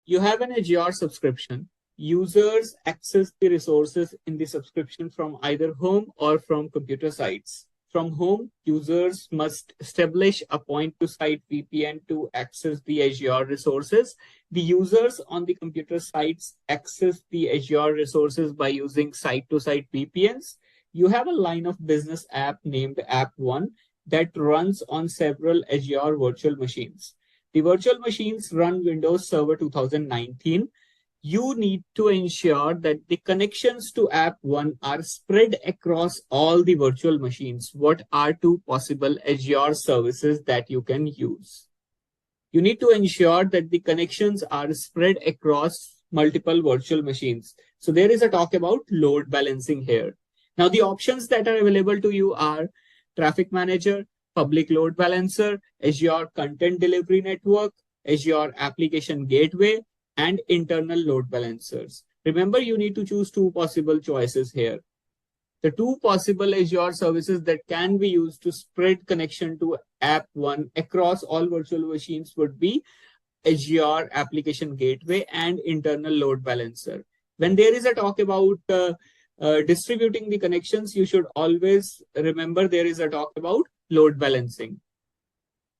You have an Azure subscription. Users access the resources in the subscription from either home or from computer sites. From home, users must establish a point-to-site VPN to access the Azure resources. The users on the computer sites access the Azure resources by using site-to-site VPNs. You have a line of business app named App1 that runs on several Azure virtual machines. The virtual machines run Windows Server 2019. You need to ensure that the connections to App1 are spread across all the virtual machines. What are two possible Azure services that you can use? You need to ensure that the connections are spread across multiple virtual machines. So there is a talk about load balancing here. Now the options that are available to you are Traffic Manager, Public Load Balancer, Azure Content Delivery Network, Azure Application Gateway, and internal load balancers. Remember, you need to choose two possible choices here. The two possible Azure services that can be used to spread connection to App1 across all virtual machines would be Azure Application Gateway and internal load balancer. When there is a talk about distributing the connections, you should always remember there is a talk about load balancing.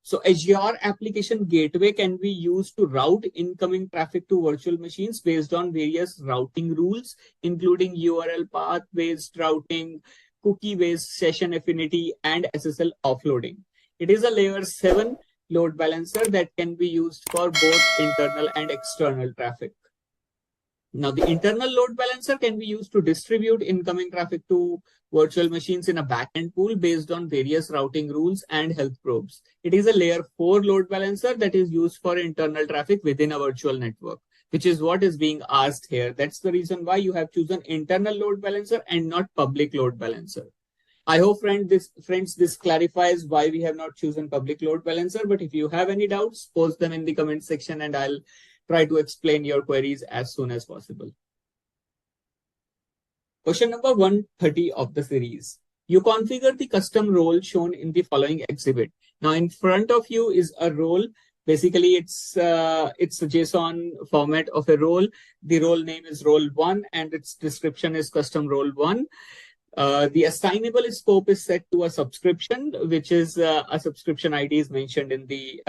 So Azure Application Gateway can be used to route incoming traffic to virtual machines based on various routing rules, including URL path-based routing, cookie-based session affinity, and SSL offloading. It is a layer 7 load balancer that can be used for both internal and external traffic. Now, the internal load balancer can be used to distribute incoming traffic to virtual machines in a backend pool based on various routing rules and health probes. It is a layer 4 load balancer that is used for internal traffic within a virtual network, which is what is being asked here. That's the reason why you have chosen internal load balancer and not public load balancer. I hope, friends, this clarifies why we have not chosen public load balancer. But if you have any doubts, post them in the comment section and I'll try to explain your queries as soon as possible. Question number 130 of the series. You configure the custom role shown in the following exhibit. Now, in front of you is a role. Basically, it's a JSON format of a role. The role name is role1 and its description is custom role1. The assignable scope is set to a subscription, which is a subscription ID is mentioned in the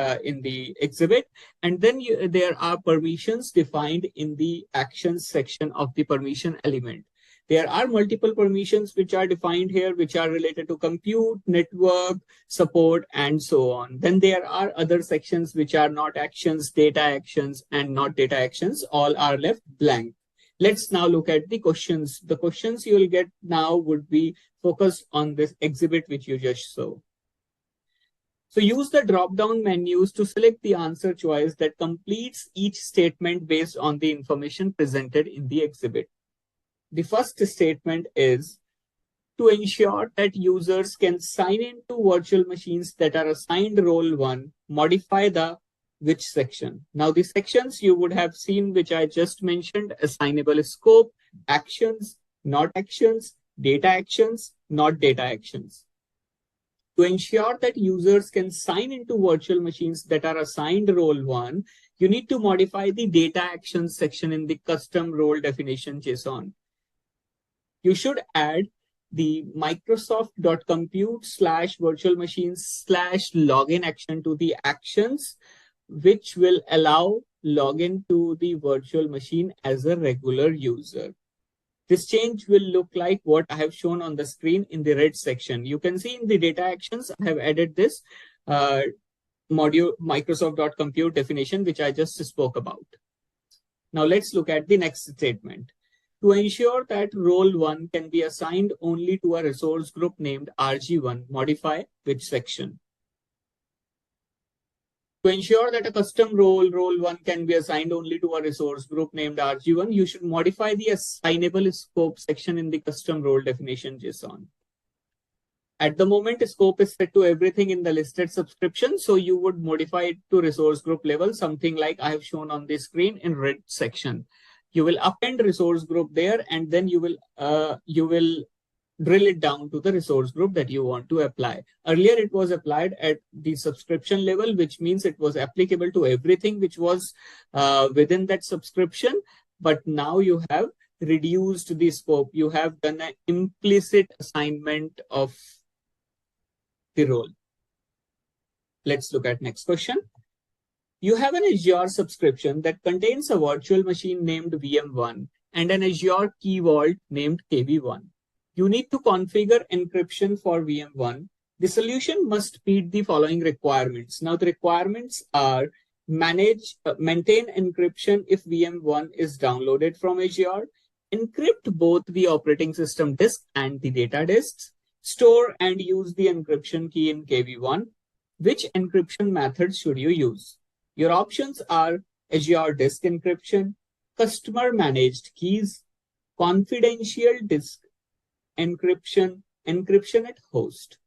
exhibit. And then there are permissions defined in the actions section of the permission element. There are multiple permissions which are defined here, which are related to compute, network, support, and so on. Then there are other sections which are not actions, data actions, and not data actions. All are left blank. Let's now look at the questions. The questions you will get now would be focused on this exhibit which you just saw. So use the drop-down menus to select the answer choice that completes each statement based on the information presented in the exhibit. The first statement is to ensure that users can sign into virtual machines that are assigned role 1, modify the which section. Now the sections you would have seen, which I just mentioned: assignable scope, actions, not actions, data actions, not data actions. To ensure that users can sign into virtual machines that are assigned role 1, you need to modify the data actions section in the custom role definition JSON. You should add the Microsoft.compute/virtual-machines/login action to the actions, which will allow login to the virtual machine as a regular user. This change will look like what I have shown on the screen in the red section. You can see in the data actions, I have added this module Microsoft.compute definition, which I just spoke about. Now let's look at the next statement. To ensure that role 1 can be assigned only to a resource group named RG1, modify which section. To ensure that a custom role 1 can be assigned only to a resource group named RG1, you should modify the assignable scope section in the custom role definition JSON. At the moment, scope is set to everything in the listed subscription, so you would modify it to resource group level, something like I have shown on the screen in red section. You will append resource group there, and then you will drill it down to the resource group that you want to apply. Earlier, it was applied at the subscription level, which means it was applicable to everything which was within that subscription. But now you have reduced the scope. You have done an implicit assignment of the role. Let's look at next question. You have an Azure subscription that contains a virtual machine named VM1 and an Azure Key Vault named KV1. You need to configure encryption for VM1. The solution must meet the following requirements. Now, the requirements are maintain encryption if VM1 is downloaded from Azure, encrypt both the operating system disk and the data disks, store and use the encryption key in KV1. Which encryption method should you use? Your options are Azure Disk Encryption, Customer Managed Keys, Confidential Disk Encryption, Encryption at Host.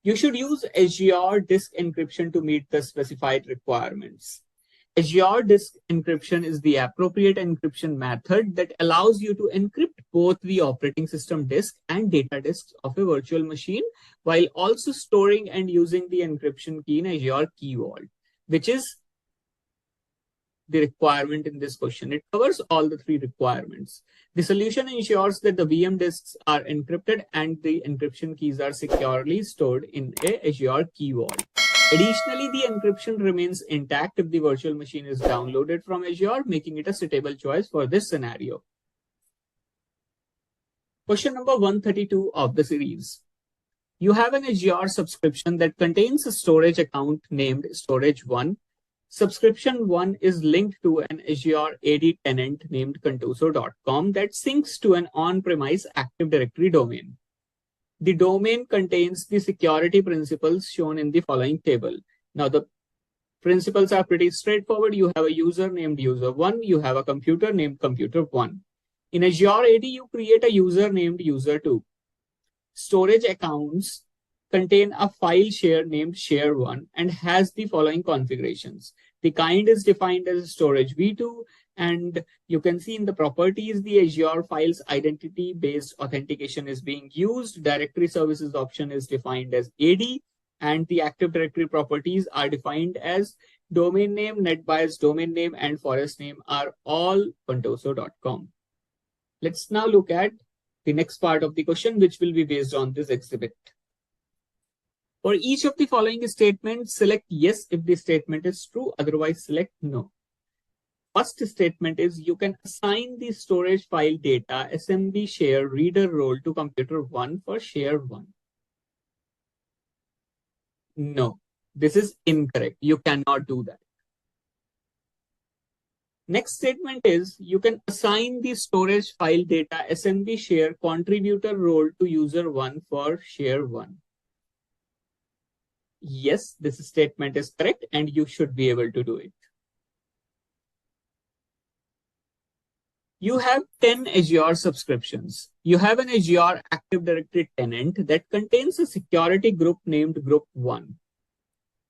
You should use Azure Disk Encryption to meet the specified requirements. Azure Disk Encryption is the appropriate encryption method that allows you to encrypt both the operating system disk and data disks of a virtual machine while also storing and using the encryption key in Azure Key Vault, which is the requirement in this question. It covers all the three requirements. The solution ensures that the VM disks are encrypted and the encryption keys are securely stored in a Azure Key Vault. Additionally, the encryption remains intact if the virtual machine is downloaded from Azure, making it a suitable choice for this scenario. Question number 132 of the series. You have an Azure subscription that contains a storage account named Storage1. Subscription 1 is linked to an Azure AD tenant named contoso.com that syncs to an on-premise Active Directory domain. The domain contains the security principles shown in the following table. Now, the principles are pretty straightforward. You have a user named user1. You have a computer named computer1. In Azure AD, you create a user named user2. Storage accounts contain a file share named share1 and has the following configurations. The kind is defined as storage v2, and you can see in the properties, the Azure files identity-based authentication is being used. Directory services option is defined as AD, and the Active Directory properties are defined as domain name, NetBIOS domain name, and forest name are all contoso.com. Let's now look at the next part of the question, which will be based on this exhibit. For each of the following statements, select yes if the statement is true, otherwise select no. First statement is you can assign the storage file data SMB share reader role to computer 1 for share 1. No, this is incorrect. You cannot do that. Next statement is you can assign the storage file data SMB share contributor role to user 1 for share 1. Yes, this statement is correct and you should be able to do it. You have 10 Azure subscriptions. You have an Azure Active Directory tenant that contains a security group named Group 1.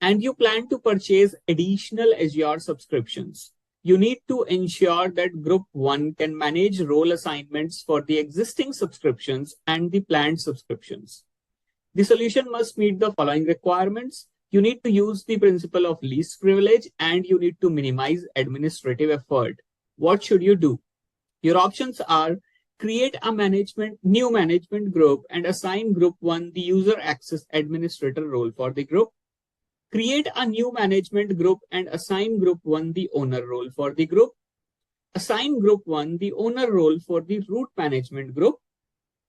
And you plan to purchase additional Azure subscriptions. You need to ensure that Group 1 can manage role assignments for the existing subscriptions and the planned subscriptions. The solution must meet the following requirements. You need to use the principle of least privilege and you need to minimize administrative effort. What should you do? Your options are create a new management group and assign Group 1 the user access administrator role for the group. Create a new management group and assign Group 1 the owner role for the group. Assign Group 1 the owner role for the root management group.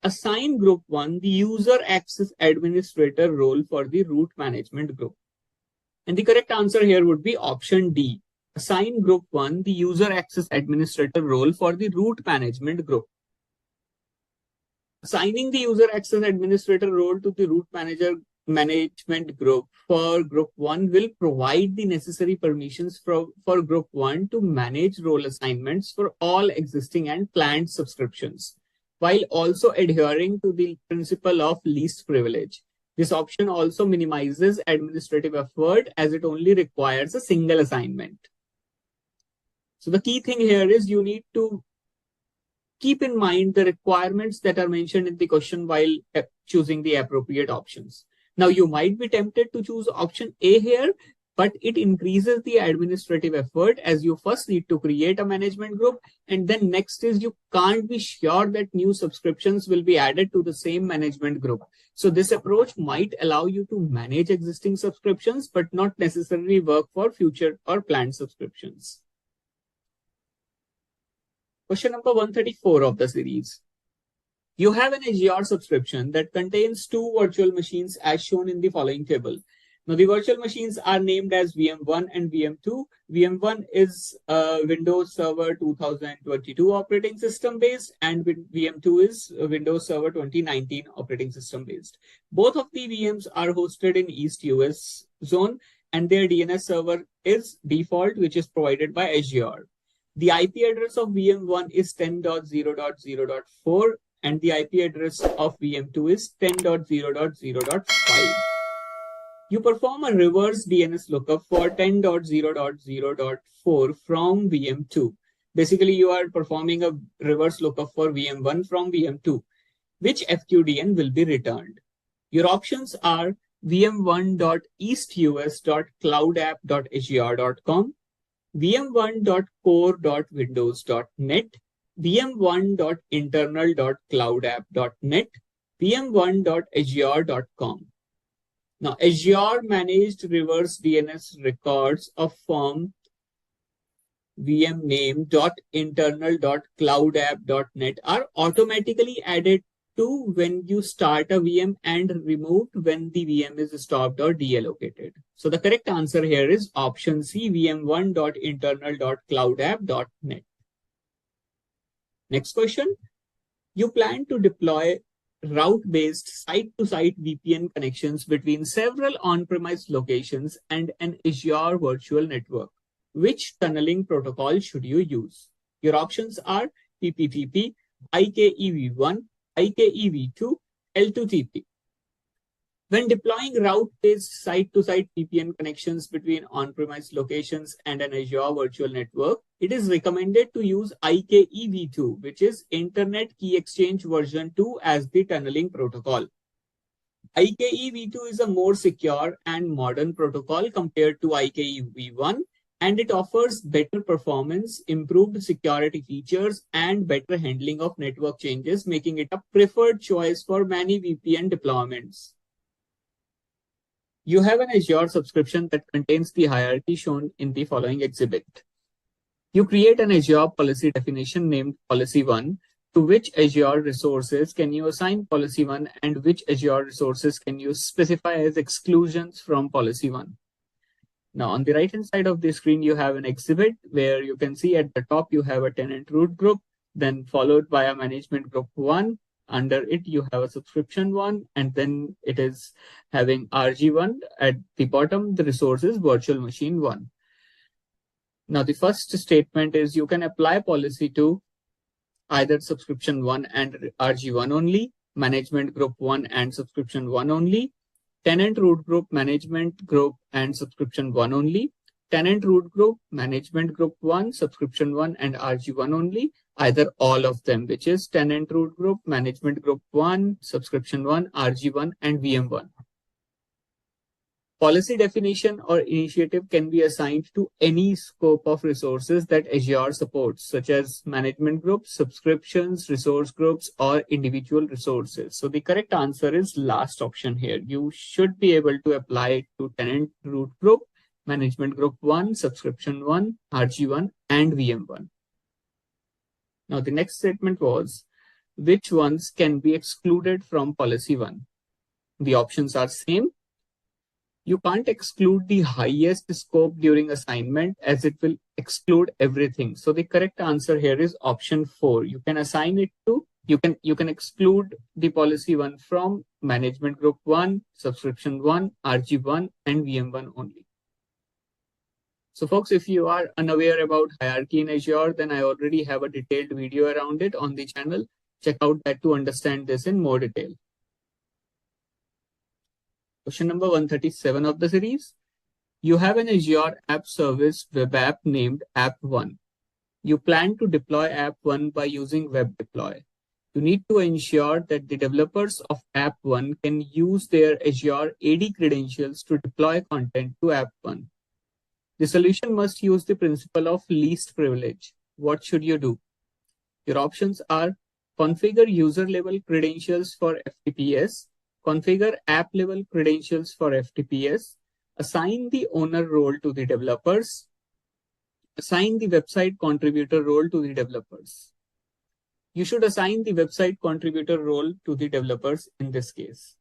Assign Group 1 the user access administrator role for the root management group. And the correct answer here would be option D. Assign Group 1 the user access administrator role for the root management group. Assigning the user access administrator role to the root management group for Group 1 will provide the necessary permissions for Group 1 to manage role assignments for all existing and planned subscriptions, while also adhering to the principle of least privilege. This option also minimizes administrative effort as it only requires a single assignment. So the key thing here is you need to keep in mind the requirements that are mentioned in the question while choosing the appropriate options. Now, you might be tempted to choose option A here, but it increases the administrative effort as you first need to create a management group. And then next is you can't be sure that new subscriptions will be added to the same management group. So this approach might allow you to manage existing subscriptions, but not necessarily work for future or planned subscriptions. Question number 134 of the series. You have an Azure subscription that contains two virtual machines as shown in the following table. Now, the virtual machines are named as VM1 and VM2. VM1 is Windows Server 2022 operating system based, and VM2 is Windows Server 2019 operating system based. Both of the VMs are hosted in East US zone, and their DNS server is default, which is provided by Azure. The IP address of VM1 is 10.0.0.4, and the IP address of VM2 is 10.0.0.5. You perform a reverse DNS lookup for 10.0.0.4 from VM2. Basically, you are performing a reverse lookup for VM1 from VM2. Which FQDN will be returned? Your options are vm1.eastus.cloudapp.azure.com, vm1.core.windows.net, vm1.internal.cloudapp.net, vm1.azure.com. Now, Azure managed reverse DNS records of firm vmname.internal.cloudapp.net are automatically added to when you start a VM and removed when the VM is stopped or deallocated. So the correct answer here is option C, vm1.internal.cloudapp.net. Next question. You plan to deploy route-based site-to-site VPN connections between several on-premise locations and an Azure virtual network. Which tunneling protocol should you use? Your options are PPTP, IKEV1, IKEV2, L2TP. When deploying route-based site-to-site VPN connections between on-premise locations and an Azure virtual network, it is recommended to use IKEV2, which is Internet Key Exchange version 2 as the tunneling protocol. IKEV2 is a more secure and modern protocol compared to IKEV1, and it offers better performance, improved security features, and better handling of network changes, making it a preferred choice for many VPN deployments. You have an Azure subscription that contains the hierarchy shown in the following exhibit. You create an Azure policy definition named Policy 1. To which Azure resources can you assign Policy 1, and which Azure resources can you specify as exclusions from Policy 1? Now, on the right-hand side of the screen, you have an exhibit where you can see at the top, you have a tenant root group, then followed by a management group 1. Under it, you have a subscription 1, and then it is having RG1. At the bottom, the resources virtual machine 1. Now, the first statement is you can apply policy to either subscription 1 and RG1 only, management group 1 and subscription 1 only, tenant root group, management group and subscription 1 only, tenant root group, management group 1, subscription 1 and RG1 only, either all of them, which is tenant root group, management group 1, subscription 1, RG1 and VM1. Policy definition or initiative can be assigned to any scope of resources that Azure supports, such as management groups, subscriptions, resource groups, or individual resources. So the correct answer is last option here. You should be able to apply it to tenant root group, management group 1, subscription 1, RG1, and VM1. Now the next statement was, which ones can be excluded from policy 1? The options are same. You can't exclude the highest scope during assignment as it will exclude everything. So the correct answer here is option 4. You can assign it to, you can exclude the policy 1 from management group 1, subscription 1, RG1, and VM1 only. So folks, if you are unaware about hierarchy in Azure, then I already have a detailed video around it on the channel. Check out that to understand this in more detail. Question number 137 of the series. You have an Azure App Service web app named App1. You plan to deploy app 1 by using web deploy. You need to ensure that the developers of app 1 can use their Azure AD credentials to deploy content to app 1. The solution must use the principle of least privilege. What should you do? Your options are configure user level credentials for FTPS, configure app level credentials for FTPS, assign the owner role to the developers, assign the website contributor role to the developers. You should assign the website contributor role to the developers in this case.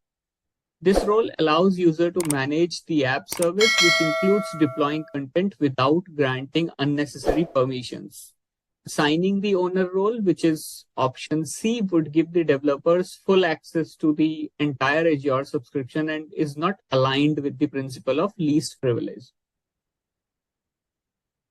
This role allows user to manage the app service, which includes deploying content without granting unnecessary permissions. Assigning the owner role, which is option C, would give the developers full access to the entire Azure subscription and is not aligned with the principle of least privilege.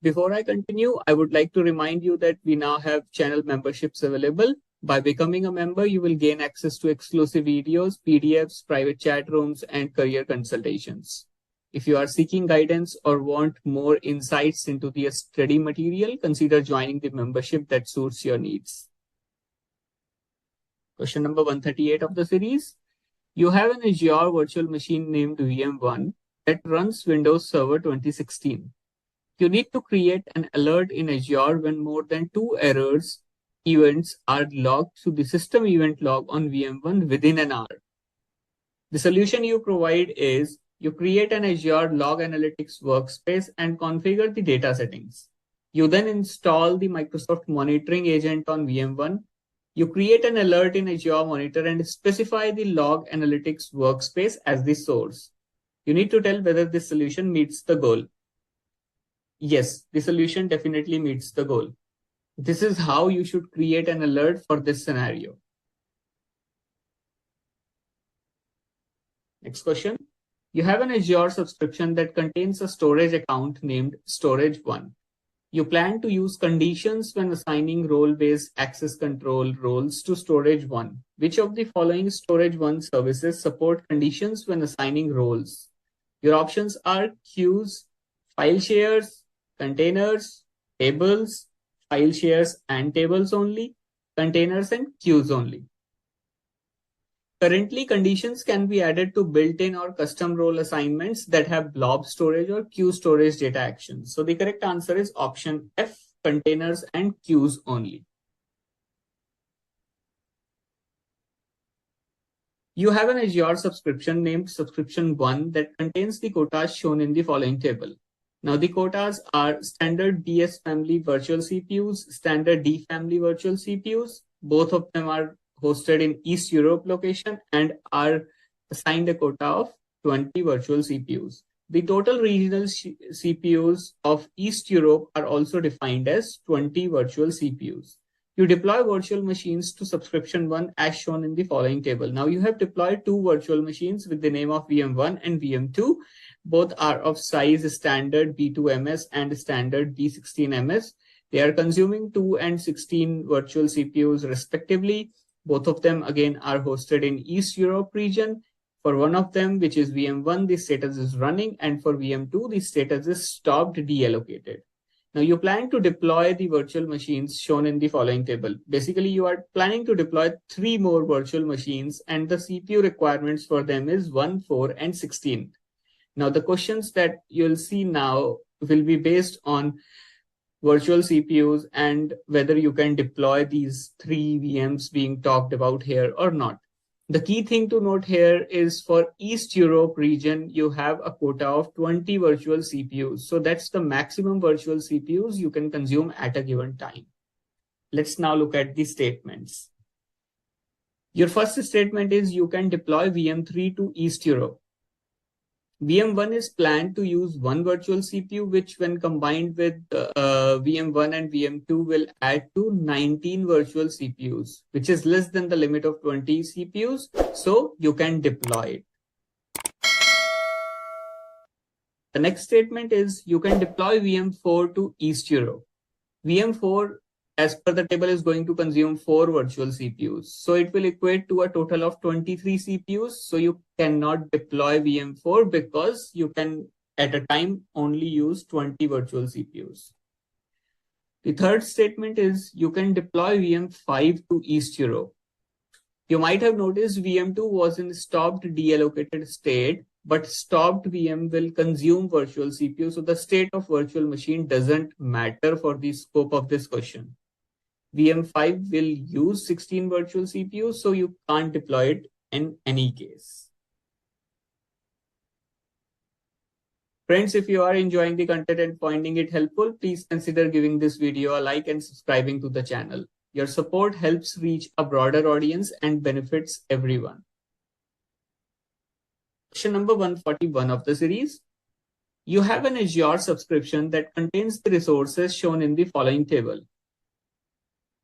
Before I continue, I would like to remind you that we now have channel memberships available. By becoming a member, you will gain access to exclusive videos, PDFs, private chat rooms, and career consultations. If you are seeking guidance or want more insights into the study material, consider joining the membership that suits your needs. Question number 138 of the series. You have an Azure virtual machine named VM1 that runs Windows Server 2016. You need to create an alert in Azure when more than 2 errors events are logged to the system event log on VM1 within an hour. The solution you provide is you create an Azure Log Analytics workspace and configure the data settings. You then install the Microsoft Monitoring Agent on VM1. You create an alert in Azure Monitor and specify the Log Analytics workspace as the source. You need to tell whether this solution meets the goal. Yes, the solution definitely meets the goal. This is how you should create an alert for this scenario. Next question. You have an Azure subscription that contains a storage account named Storage1. You plan to use conditions when assigning role-based access control roles to Storage1. Which of the following Storage1 services support conditions when assigning roles? Your options are queues, file shares, containers, tables, file shares and tables only, containers and queues only. Currently, conditions can be added to built-in or custom role assignments that have blob storage or queue storage data actions. So the correct answer is option F, containers and queues only. You have an Azure subscription named Subscription 1 that contains the quotas shown in the following table. Now the quotas are standard DS family virtual CPUs, standard D family virtual CPUs. Both of them are hosted in East Europe location and are assigned a quota of 20 virtual CPUs. The total regional CPUs of East Europe are also defined as 20 virtual CPUs. You deploy virtual machines to subscription 1 as shown in the following table. Now you have deployed 2 virtual machines with the name of VM1 and VM2. Both are of size standard B2MS and standard B16MS. They are consuming 2 and 16 virtual CPUs respectively. Both of them again are hosted in East Europe region. For one of them, which is VM1, the status is running, and for VM2, the status is stopped deallocated. Now you plan to deploy the virtual machines shown in the following table. Basically, you are planning to deploy 3 more virtual machines and the CPU requirements for them is 1, 4, and 16. Now the questions that you'll see now will be based on virtual CPUs and whether you can deploy these 3 VMs being talked about here or not. The key thing to note here is for East Europe region, you have a quota of 20 virtual CPUs. So that's the maximum virtual CPUs you can consume at a given time. Let's now look at the statements. Your first statement is you can deploy VM3 to East Europe. VM1 is planned to use 1 virtual CPU, which when combined with VM1 and VM2 will add to 19 virtual CPUs, which is less than the limit of 20 CPUs. So you can deploy it. The next statement is you can deploy VM4 to East Europe. VM4, as per the table, is going to consume 4 virtual CPUs. So it will equate to a total of 23 CPUs. So you cannot deploy VM4 because you can at a time only use 20 virtual CPUs. The third statement is you can deploy VM5 to East Europe. You might have noticed VM2 was in stopped deallocated state, but stopped VM will consume virtual CPU. So the state of virtual machine doesn't matter for the scope of this question. VM5 will use 16 virtual CPUs, so you can't deploy it in any case. Friends, if you are enjoying the content and finding it helpful, please consider giving this video a like and subscribing to the channel. Your support helps reach a broader audience and benefits everyone. Question number 141 of the series. You have an Azure subscription that contains the resources shown in the following table.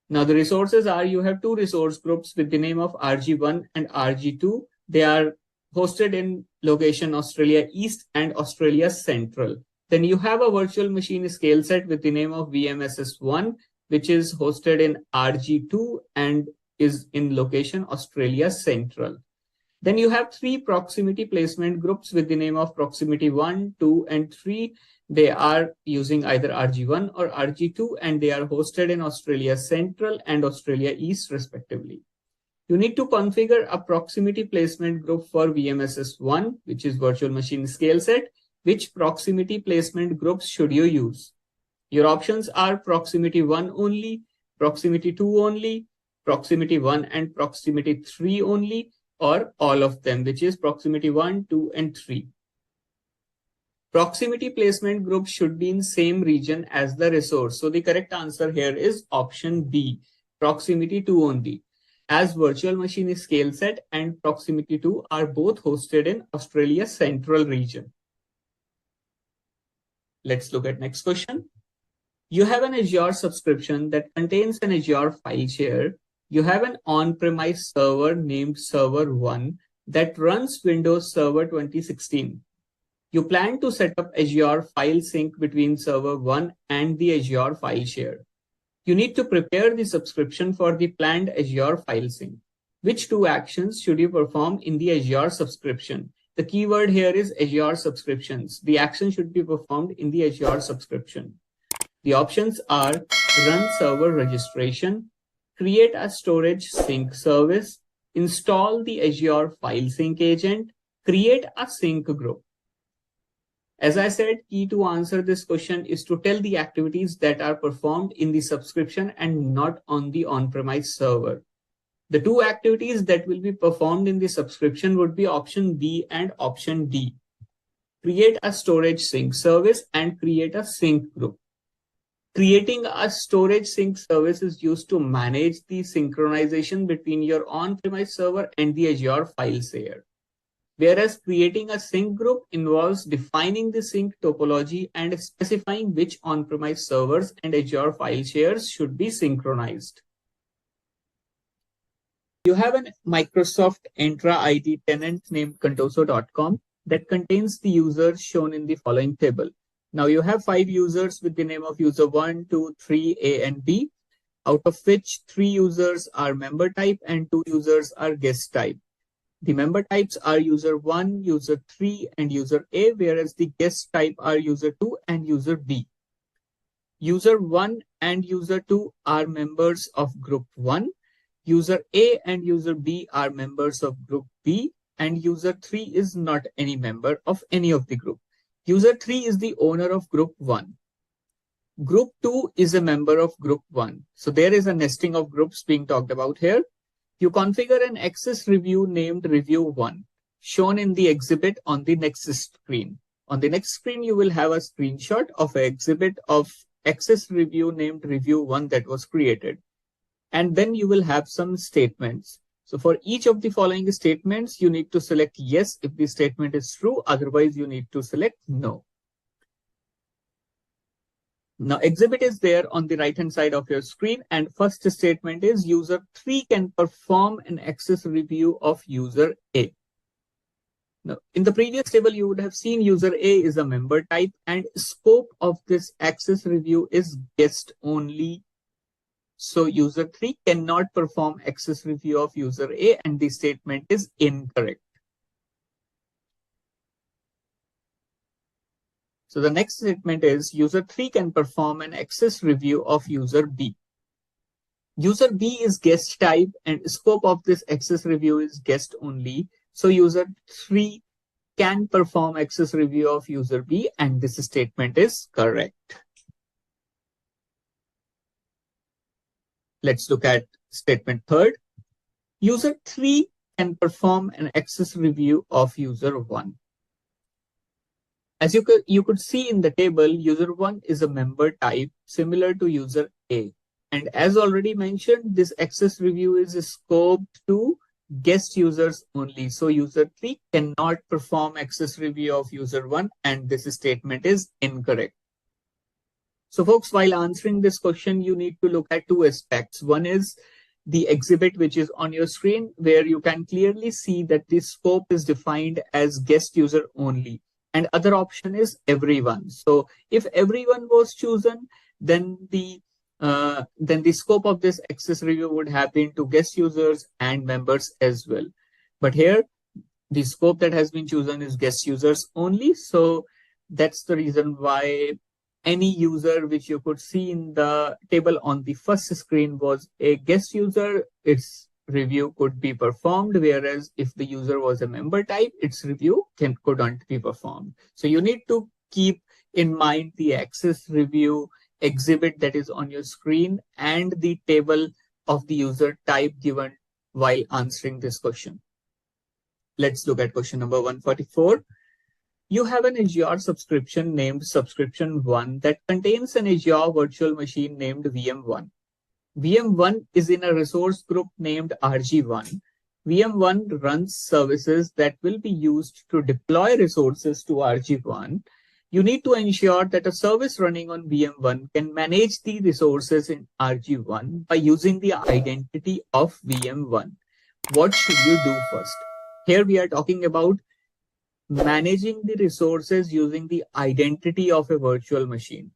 Now the resources are, you have two resource groups with the name of RG1 and RG2. They are hosted in location Australia East and Australia Central. Then you have a virtual machine scale set with the name of VMSS1, which is hosted in RG2 and is in location Australia Central. Then you have three proximity placement groups with the name of proximity 1, 2, and 3. They are using either RG1 or RG2, and they are hosted in Australia Central and Australia East respectively. You need to configure a proximity placement group for VMSS1, which is virtual machine scale set. Which proximity placement groups should you use? Your options are proximity 1 only, proximity 2 only, proximity 1 and proximity 3 only, or all of them, which is proximity 1, 2, and 3. Proximity placement group should be in same region as the resource. So the correct answer here is option B, proximity 2 only, as virtual machine scale set and proximity 2 are both hosted in Australia Central region. Let's look at next question. You have an Azure subscription that contains an Azure file share. You have an on-premise server named Server 1 that runs Windows Server 2016. You plan to set up Azure file sync between Server 1 and the Azure file share. You need to prepare the subscription for the planned Azure file sync. Which two actions should you perform in the Azure subscription? The keyword here is Azure subscriptions. The action should be performed in the Azure subscription. The options are run server registration, create a storage sync service, install the Azure file sync agent, create a sync group. As I said, key to answer this question is to tell the activities that are performed in the subscription and not on the on-premise server. The two activities that will be performed in the subscription would be option B and option D. Create a storage sync service and create a sync group. Creating a storage sync service is used to manage the synchronization between your on-premise server and the Azure file share. Whereas creating a sync group involves defining the sync topology and specifying which on-premise servers and Azure file shares should be synchronized. You have a Microsoft Entra ID tenant named contoso.com that contains the users shown in the following table. Now you have 5 users with the name of user 1, 2, 3, A, and B, out of which 3 users are member type and 2 users are guest type. The member types are user 1, user 3, and user A, whereas the guest type are user 2 and user B. User 1 and user 2 are members of group 1. User A and user B are members of group B, and user 3 is not any member of any of the group. User 3 is the owner of group 1. Group 2 is a member of group 1. So there is a nesting of groups being talked about here. You configure an access review named review 1, shown in the exhibit on the next screen. On the next screen, you will have a screenshot of an exhibit of access review named review 1 that was created. And then you will have some statements. So for each of the following statements, you need to select yes if the statement is true. Otherwise, you need to select no. Now, exhibit is there on the right-hand side of your screen. And first statement is user 3 can perform an access review of user A. Now, in the previous table, you would have seen user A is a member type and scope of this access review is guest only. So user 3 cannot perform access review of user A and the statement is incorrect. So the next statement is user 3 can perform an access review of user B. User B is guest type and scope of this access review is guest only. So user 3 can perform access review of user B, and this statement is correct. Let's look at statement third. User 3 can perform an access review of user 1. As you could see in the table, user 1 is a member type similar to user A. And as already mentioned, this access review is scoped to guest users only. So user 3 cannot perform access review of user 1, and this statement is incorrect. So folks, while answering this question, you need to look at two aspects. One is the exhibit which is on your screen, where you can clearly see that the scope is defined as guest user only. And other option is everyone. So if everyone was chosen, then the scope of this access review would have been to guest users and members as well. But here, the scope that has been chosen is guest users only. So that's the reason why any user which you could see in the table on the first screen was a guest user, its review could be performed, whereas if the user was a member type, its review couldn't be performed. So you need to keep in mind the access review exhibit that is on your screen and the table of the user type given while answering this question. Let's look at question number 144. You have an Azure subscription named subscription 1 that contains an Azure virtual machine named VM1. VM1 is in a resource group named RG1. VM1 runs services that will be used to deploy resources to RG1. You need to ensure that a service running on VM1 can manage the resources in RG1 by using the identity of VM1. What should you do first? Here we are talking about managing the resources using the identity of a virtual machine.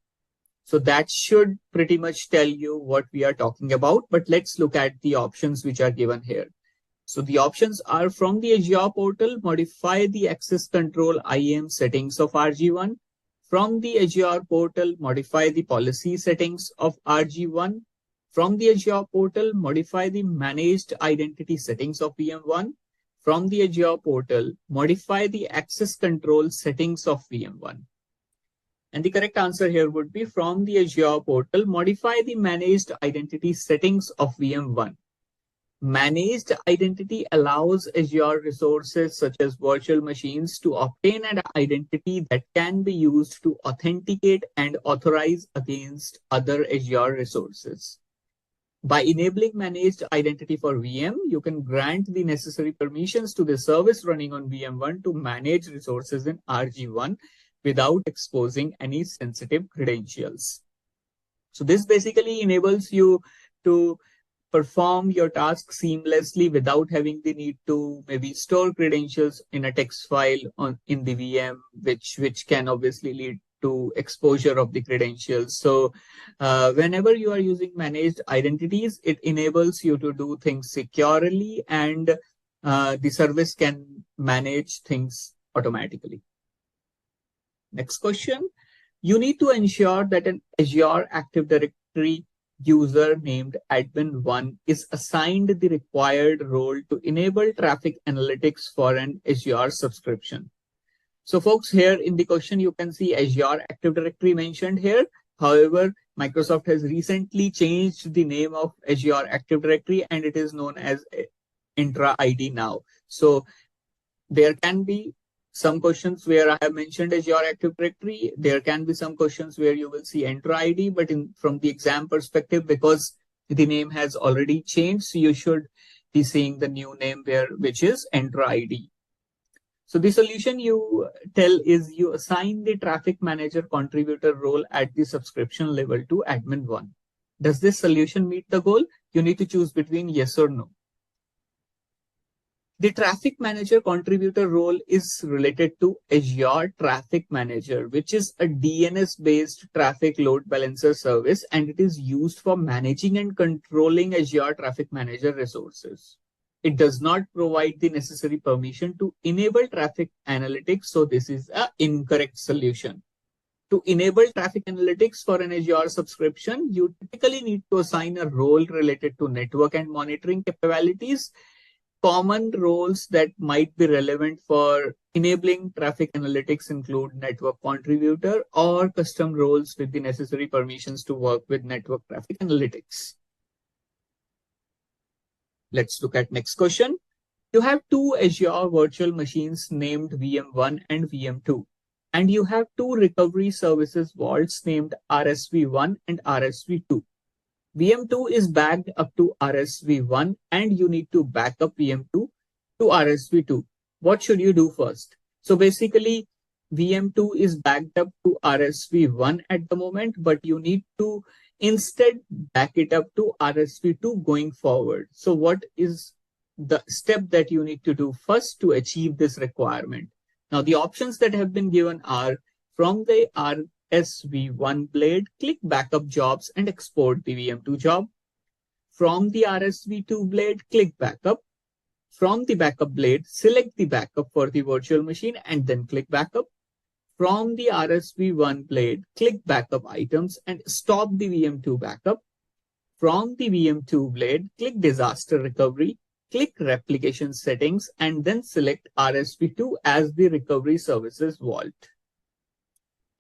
So that should pretty much tell you what we are talking about, but let's look at the options which are given here. So the options are: from the Azure portal, modify the access control IAM settings of RG1. From the Azure portal, modify the policy settings of RG1. From the Azure portal, modify the managed identity settings of VM1. From the Azure portal, modify the access control settings of VM1. And the correct answer here would be: from the Azure portal, modify the managed identity settings of VM1. Managed identity allows Azure resources such as virtual machines to obtain an identity that can be used to authenticate and authorize against other Azure resources. By enabling managed identity for VM, you can grant the necessary permissions to the service running on VM1 to manage resources in RG1 without exposing any sensitive credentials. So this basically enables you to perform your task seamlessly without having the need to maybe store credentials in a text file in the VM, which can obviously lead to exposure of the credentials. So whenever you are using managed identities, it enables you to do things securely, and the service can manage things automatically. Next question. You need to ensure that an Azure Active Directory user named admin1 is assigned the required role to enable traffic analytics for an Azure subscription. So folks, here in the question, you can see Azure Active Directory mentioned here. However, Microsoft has recently changed the name of Azure Active Directory and it is known as Entra ID now. So there can be some questions where I have mentioned Azure Active Directory. There can be some questions where you will see Entra ID, but from the exam perspective, because the name has already changed, so you should be seeing the new name which is Entra ID. So the solution you tell is you assign the traffic manager contributor role at the subscription level to admin1. Does this solution meet the goal? You need to choose between yes or no. The traffic manager contributor role is related to Azure Traffic Manager, which is a DNS-based traffic load balancer service, and it is used for managing and controlling Azure Traffic Manager resources. It does not provide the necessary permission to enable traffic analytics, so this is an incorrect solution. To enable traffic analytics for an Azure subscription, you typically need to assign a role related to network and monitoring capabilities. Common roles that might be relevant for enabling traffic analytics include network contributor or custom roles with the necessary permissions to work with network traffic analytics. Let's look at next question. You have two Azure virtual machines named VM1 and VM2, and you have two recovery services vaults named RSV1 and RSV2. VM2 is backed up to RSV1 and you need to back up VM2 to RSV2. What should you do first? So basically, VM2 is backed up to RSV1 at the moment, but you need to instead back it up to RSV2 going forward. So what is the step that you need to do first to achieve this requirement? Now, the options that have been given are from the RSV1 blade, click backup jobs and export the VM2 job. From the RSV2 blade, click backup. From the backup blade, select the backup for the virtual machine and then click backup. From the RSV1 blade, click backup items and stop the VM2 backup. From the VM2 blade, click disaster recovery, click replication settings, and then select RSV2 as the recovery services vault.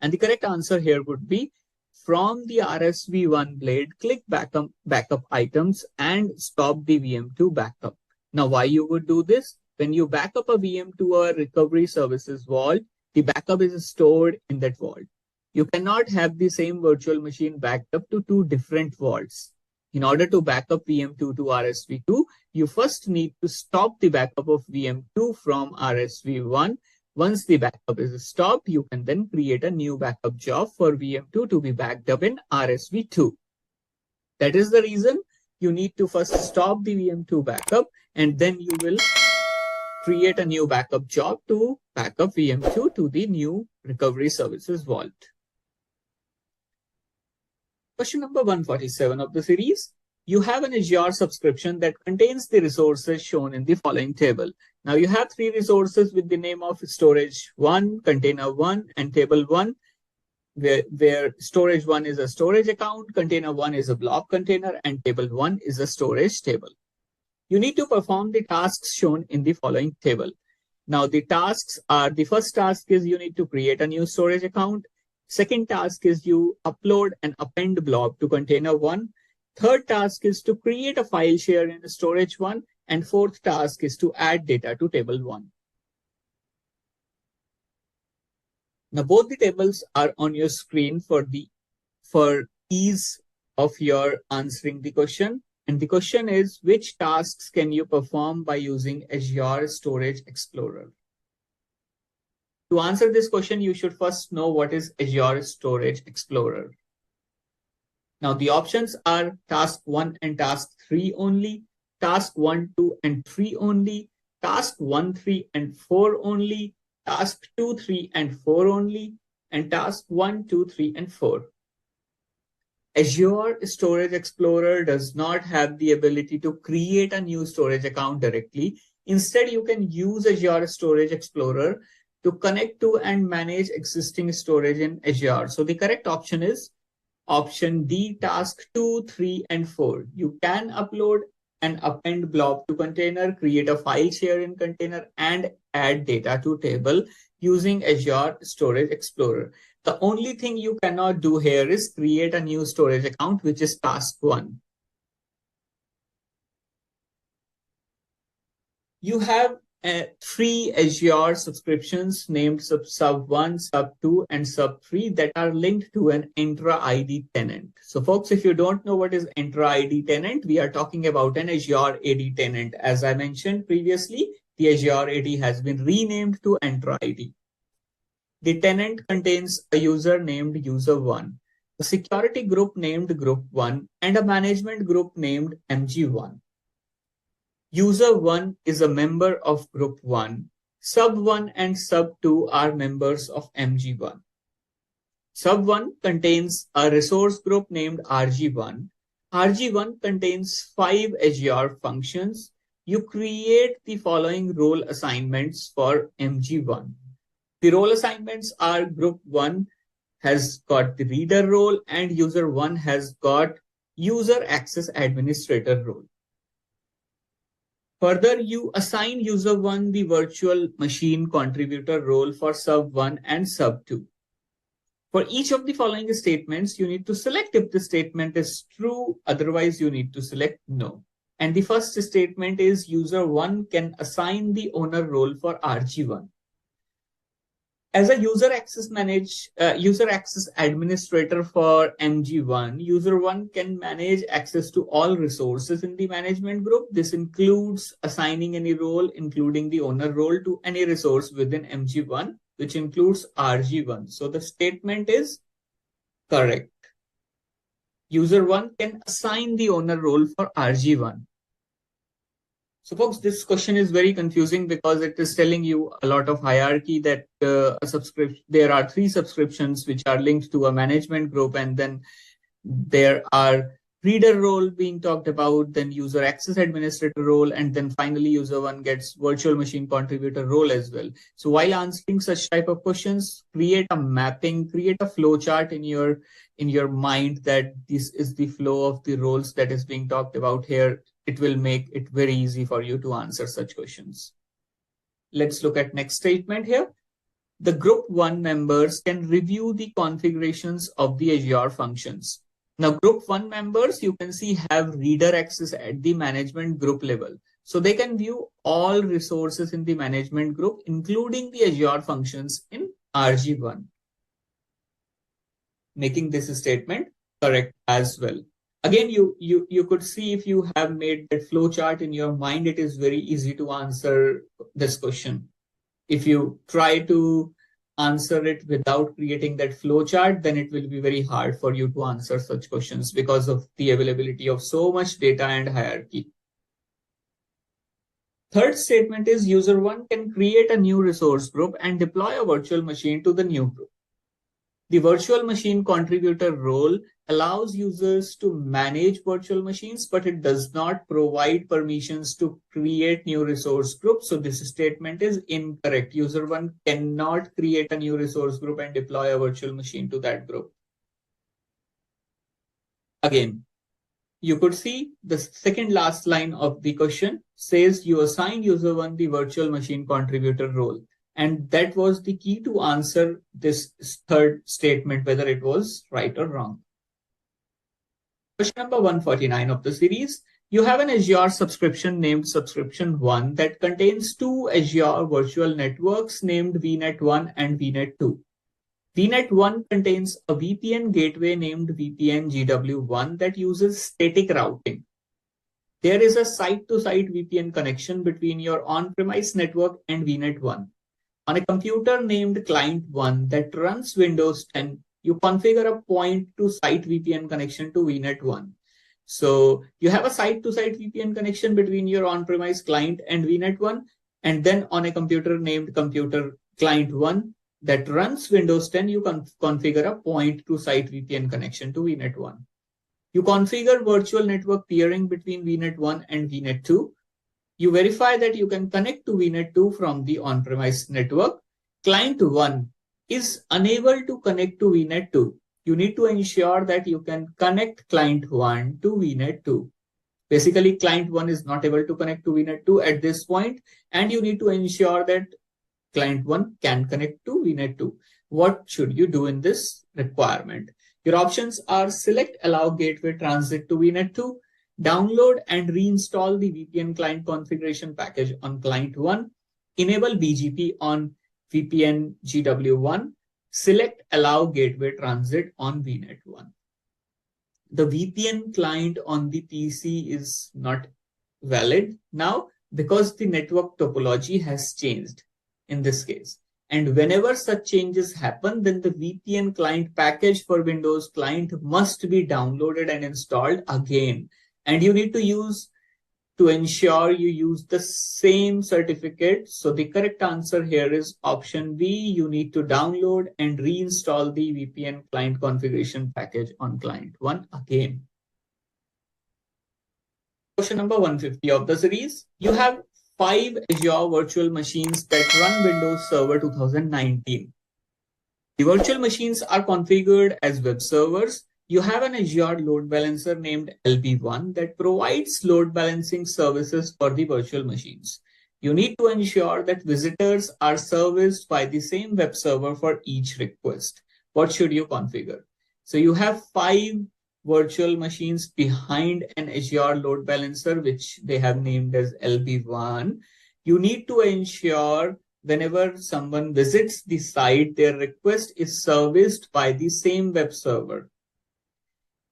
And the correct answer here would be from the RSV1 blade, click backup items and stop the VM2 backup. Now, why you would do this? When you back up a VM to a recovery services vault, the backup is stored in that vault. You cannot have the same virtual machine backed up to two different vaults. In order to back up VM2 to RSV2, you first need to stop the backup of VM2 from RSV1. Once the backup is stopped, you can then create a new backup job for VM2 to be backed up in RSV2. That is the reason you need to first stop the VM2 backup and then you will create a new backup job to back up VM2 to the new recovery services vault. Question number 147 of the series. You have an Azure subscription that contains the resources shown in the following table. Now you have three resources with the name of storage 1, container 1, and table 1, where storage 1 is a storage account, container 1 is a blob container, and table 1 is a storage table. You need to perform the tasks shown in the following table. Now the tasks are, the first task is you need to create a new storage account. Second task is you upload and append blob to container 1. Third task is to create a file share in storage 1. And fourth task is to add data to table 1. Now both the tables are on your screen for ease of your answering the question. And the question is, which tasks can you perform by using Azure Storage Explorer? To answer this question, you should first know what is Azure Storage Explorer. Now the options are task 1 and task 3 only, task 1, 2, and 3 only, task 1, 3, and 4 only, task 2, 3, and 4 only, and task 1, 2, 3, and 4. Azure Storage Explorer does not have the ability to create a new storage account directly. Instead, you can use Azure Storage Explorer to connect to and manage existing storage in Azure. So the correct option is option D, task 2, 3, and 4. You can upload and append blob to container, create a file share in container, and add data to table using Azure Storage Explorer. The only thing you cannot do here is create a new storage account, which is task 1. You have 3 Azure subscriptions named sub 1, sub 2, and sub 3 that are linked to an Entra ID tenant. So folks, if you don't know what is Entra ID tenant, we are talking about an Azure AD tenant. As I mentioned previously, the Azure AD has been renamed to Entra ID. The tenant contains a user named user1, a security group named group1, and a management group named MG1. User 1 is a member of group 1. Sub 1 and sub 2 are members of MG1. Sub 1 contains a resource group named RG1. RG1 contains 5 Azure functions. You create the following role assignments for MG1. The role assignments are group 1 has got the reader role and user 1 has got user access administrator role. Further, you assign user 1 the virtual machine contributor role for sub 1 and sub 2. For each of the following statements, you need to select if the statement is true, otherwise you need to select no. And the first statement is user 1 can assign the owner role for RG1. As a user access administrator for MG1, user 1 can manage access to all resources in the management group. This includes assigning any role, including the owner role, to any resource within MG1, which includes RG1. So the statement is correct. User 1 can assign the owner role for RG1. So folks, this question is very confusing because it is telling you a lot of hierarchy that there are 3 subscriptions which are linked to a management group, and then there are reader role being talked about, then user access administrator role, and then finally user 1 gets virtual machine contributor role as well. So while answering such type of questions, create a mapping, create a flow chart in your mind that this is the flow of the roles that is being talked about here. It will make it very easy for you to answer such questions. Let's look at next statement here. The group 1 members can review the configurations of the Azure functions. Now, group 1 members, you can see, have reader access at the management group level. So they can view all resources in the management group, including the Azure functions in RG1, making this statement correct as well. Again, you could see, if you have made that flow chart in your mind, it is very easy to answer this question. If you try to answer it without creating that flow chart, then it will be very hard for you to answer such questions because of the availability of so much data and hierarchy. Third statement is user 1 can create a new resource group and deploy a virtual machine to the new group. The virtual machine contributor role allows users to manage virtual machines, but it does not provide permissions to create new resource groups. So this statement is incorrect. User 1 cannot create a new resource group and deploy a virtual machine to that group. Again, you could see the second last line of the question says you assign user 1 the virtual machine contributor role. And that was the key to answer this third statement, whether it was right or wrong. Question number 149 of the series. You have an Azure subscription named Subscription 1 that contains 2 Azure virtual networks named VNet 1 and VNet 2. VNet 1 contains a VPN gateway named VPN GW1 that uses static routing. There is a site-to-site VPN connection between your on-premise network and VNet 1. On a computer named Client 1 that runs Windows 10, you configure a point-to-site VPN connection to VNet 1. So you have a site-to-site VPN connection between your on-premise client and VNet 1, and then on a computer named Computer Client 1 that runs Windows 10, you configure a point-to-site VPN connection to VNet 1. You configure virtual network peering between VNet 1 and VNet 2. You verify that you can connect to VNet 2 from the on-premise network. Client 1 is unable to connect to VNet 2. You need to ensure that you can connect Client 1 to VNet 2. Basically, Client 1 is not able to connect to VNet 2 at this point, and you need to ensure that Client 1 can connect to VNet 2. What should you do in this requirement? Your options are select Allow Gateway Transit to VNet 2, download and reinstall the VPN client configuration package on Client 1, enable BGP on VPN GW1, select Allow Gateway Transit on VNet 1. The VPN client on the PC is not valid now because the network topology has changed in this case. And whenever such changes happen, then the VPN client package for Windows client must be downloaded and installed again. And you need to ensure you use the same certificate. So the correct answer here is option B. You need to download and reinstall the VPN client configuration package on Client 1 again. Question number 150 of the series. You have 5 Azure virtual machines that run Windows Server 2019. The virtual machines are configured as web servers. You have an Azure load balancer named LB1 that provides load balancing services for the virtual machines. You need to ensure that visitors are serviced by the same web server for each request. What should you configure? So you have 5 virtual machines behind an Azure load balancer, which they have named as LB1. You need to ensure whenever someone visits the site, their request is serviced by the same web server.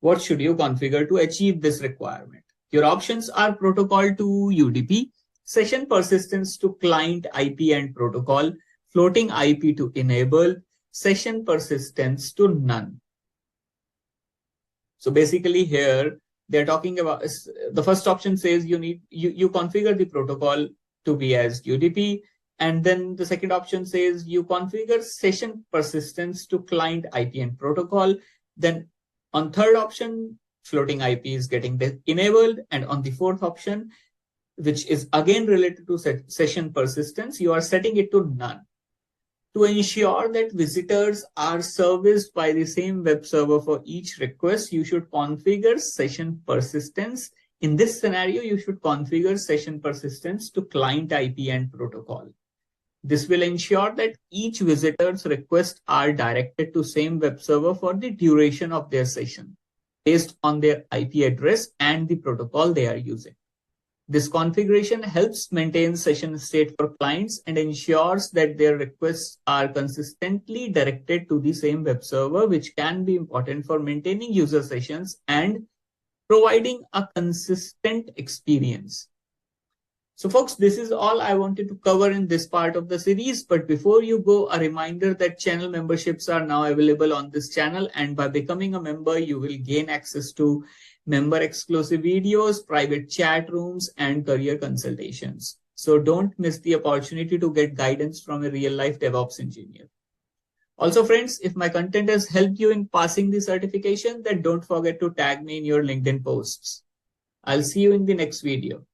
What should you configure to achieve this requirement? Your options are protocol to UDP, session persistence to client IP and protocol, floating IP to enable, session persistence to none. So basically here they're talking about, the first option says you configure the protocol to be as UDP, and then the second option says you configure session persistence to client IP and protocol. Then on third option, floating IP is getting enabled, and on the fourth option, which is again related to session persistence, you are setting it to none. To ensure that visitors are serviced by the same web server for each request, you should configure session persistence. In this scenario, you should configure session persistence to client IP and protocol. This will ensure that each visitor's requests are directed to same web server for the duration of their session, based on their IP address and the protocol they are using. This configuration helps maintain session state for clients and ensures that their requests are consistently directed to the same web server, which can be important for maintaining user sessions and providing a consistent experience. So folks, this is all I wanted to cover in this part of the series. But before you go, a reminder that channel memberships are now available on this channel. And by becoming a member, you will gain access to member exclusive videos, private chat rooms, and career consultations. So don't miss the opportunity to get guidance from a real life DevOps engineer. Also friends, if my content has helped you in passing the certification, then don't forget to tag me in your LinkedIn posts. I'll see you in the next video.